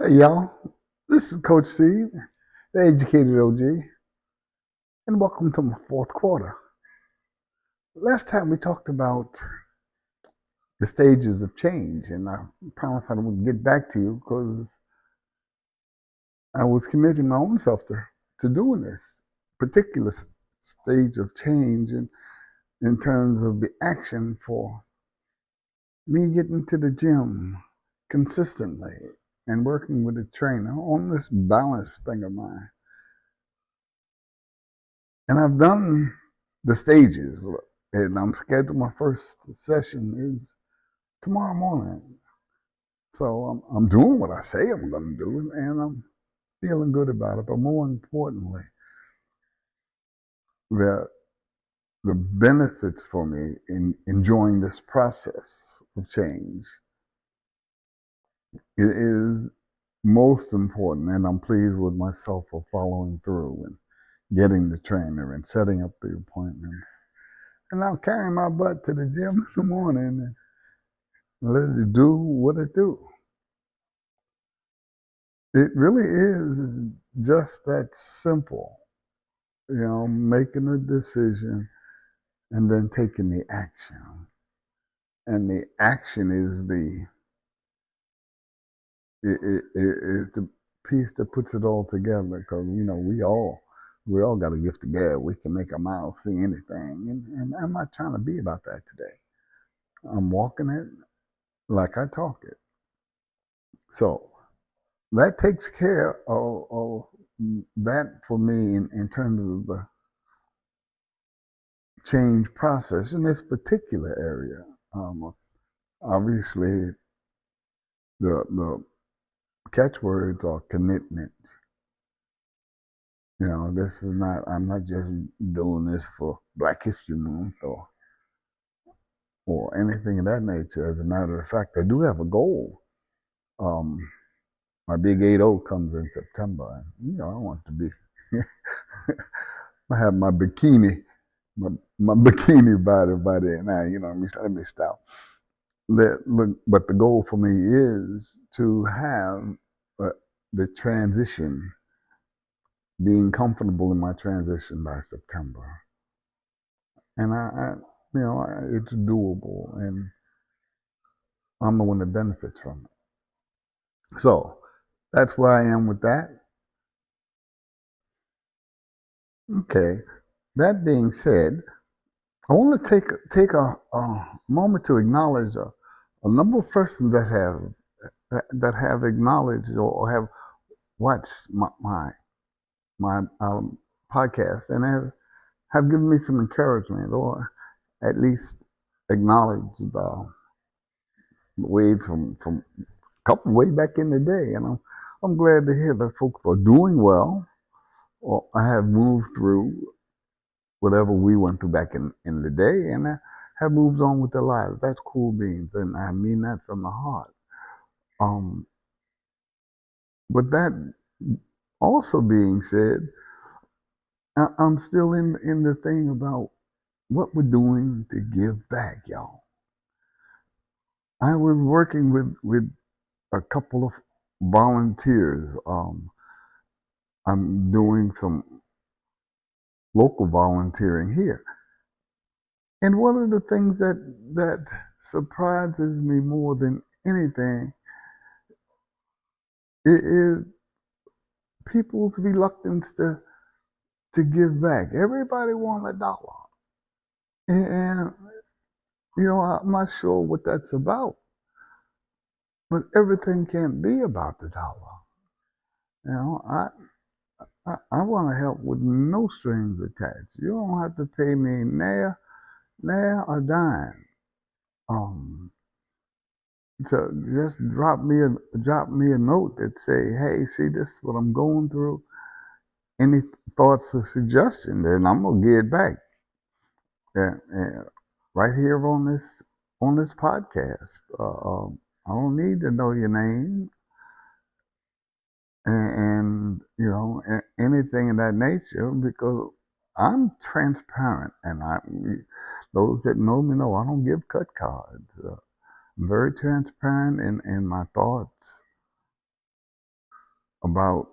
Hey y'all, this is Coach C, the educated OG, and welcome to my fourth quarter. Last time we talked about the stages of change, and I promised I would get back to you because I was committing my own self to doing this particular stage of change in terms of the action for me getting to the gym consistently and working with a trainer on this balance thing of mine. And I've done the stages, and I'm scheduled. My first session is tomorrow morning. So I'm doing what I say I'm going to do, and I'm feeling good about it. But more importantly, the the benefits for me in enjoying this process of change it is most important, and I'm pleased with myself for following through and getting the trainer and setting up the appointment. And I'll carry my butt to the gym in the morning and let it do what it do. It really is just that simple, making a decision and then taking the action. And the action is is the piece that puts it all together. Because we all got a gift of gab. We can make a mouth see anything, and I'm not trying to be about that today. I'm walking it like I talk it. So that takes care of that for me in terms of the change process in this particular area. Obviously, the catchwords are commitment. This is not. I'm not just doing this for Black History Month or anything of that nature. As a matter of fact, I do have a goal. Um, my big 8-0 comes in September, and I want to be. I have my bikini, my bikini body by then. Now, let me stop. But the goal for me is to have uh, the transition, being comfortable in my transition by September, and it's doable, and I'm the one that benefits from it. So that's where I am with that. Okay. That being said, I want to take a moment to acknowledge a number of persons that have acknowledged or have watched my podcast and have given me some encouragement or at least acknowledged the ways from a couple way back in the day. And I'm glad to hear that folks are doing well or I have moved through whatever we went through back in the day and have moved on with their lives. That's cool beans, and I mean that from the heart. Um, but that also being said, I'm still in the thing about what we're doing to give back, y'all. I was working with a couple of volunteers. I'm doing some local volunteering here, and one of the things that surprises me more than anything is people's reluctance to give back. Everybody want $1, and I'm not sure what that's about. But everything can't be about the dollar. You know, I want to help with no strings attached. You don't have to pay me nair a dime. Um, so just drop me a note that say, hey, see, this is what I'm going through. Any thoughts or suggestions, and I'm gonna get back. And right here on this podcast. I don't need to know your name and anything of that nature because I'm transparent, and those that know me know I don't give cut cards. I'm very transparent in my thoughts about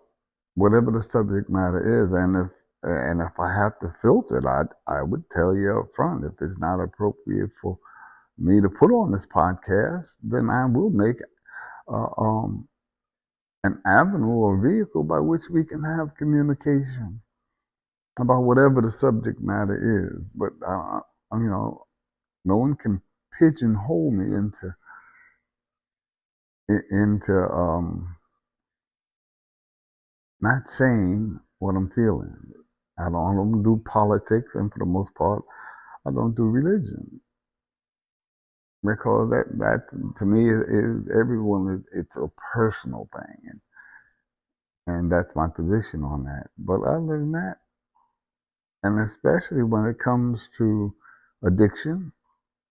whatever the subject matter is, and if I have to filter it, I would tell you up front if it's not appropriate for me to put on this podcast, then I will make uh, um, an avenue or vehicle by which we can have communication about whatever the subject matter is. But you know, no one can pigeonhole me into not saying what I'm feeling. I don't do politics, and for the most part, I don't do religion because that to me is everyone. It's a personal thing, and that's my position on that. But other than that, and especially when it comes to addiction,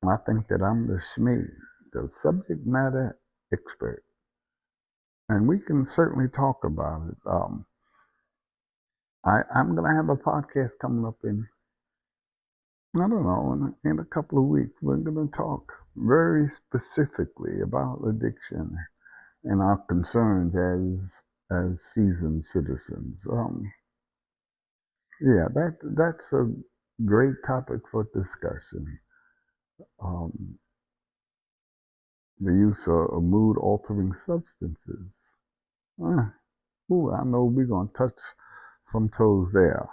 I think that I'm the SME, the subject matter expert, and we can certainly talk about it. I'm going to have a podcast coming up I don't know, in a couple of weeks. We're going to talk very specifically about addiction and our concerns as seasoned citizens. Yeah, that's a great topic for discussion. Um, the use of mood altering substances. Uh, ooh, I know we're gonna touch some toes there,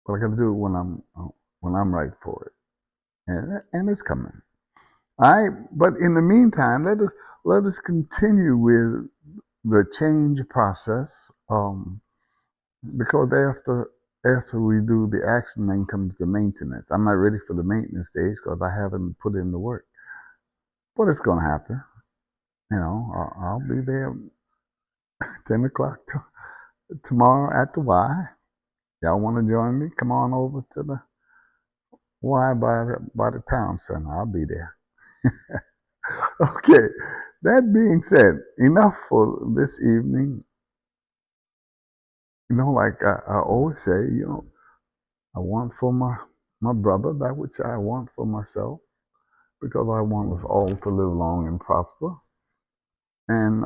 but I got to do it when I'm right for it, and it's coming. All right, but in the meantime, let us continue with the change process, because after we do the action, then comes the maintenance. I'm not ready for the maintenance stage because I haven't put in the work, but it's gonna happen. You know, I'll be there 10 o'clock tomorrow at the Y. Y'all want to join me? Come on over to the Y by the town center. I'll be there. Okay. That being said, enough for this evening. You know, like I always say, you know, I want for my brother that which I want for myself, because I want us all to live long and prosper. And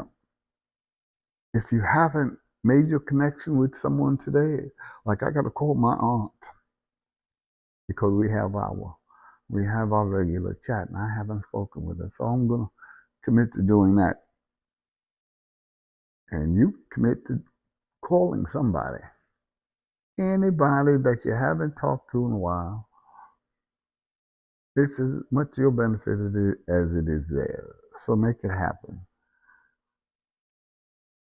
if you haven't made your connection with someone today, like I got to call my aunt because we have our regular chat, and I haven't spoken with her, so I'm gonna commit to doing that. And you commit to calling somebody, anybody that you haven't talked to in a while. It's as much your benefit as it is theirs. So make it happen.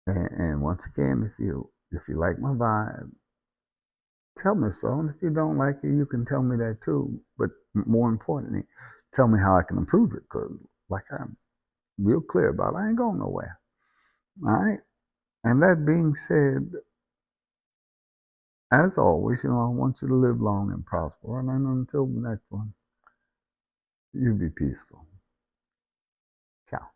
And once again, if you like my vibe, tell me so. And if you don't like it, you can tell me that too. But more importantly, tell me how I can improve it. Because like I'm real clear about, I ain't going nowhere. All right. And that being said, as always, you know, I want you to live long and prosper. And then until the next one, you be peaceful. Ciao.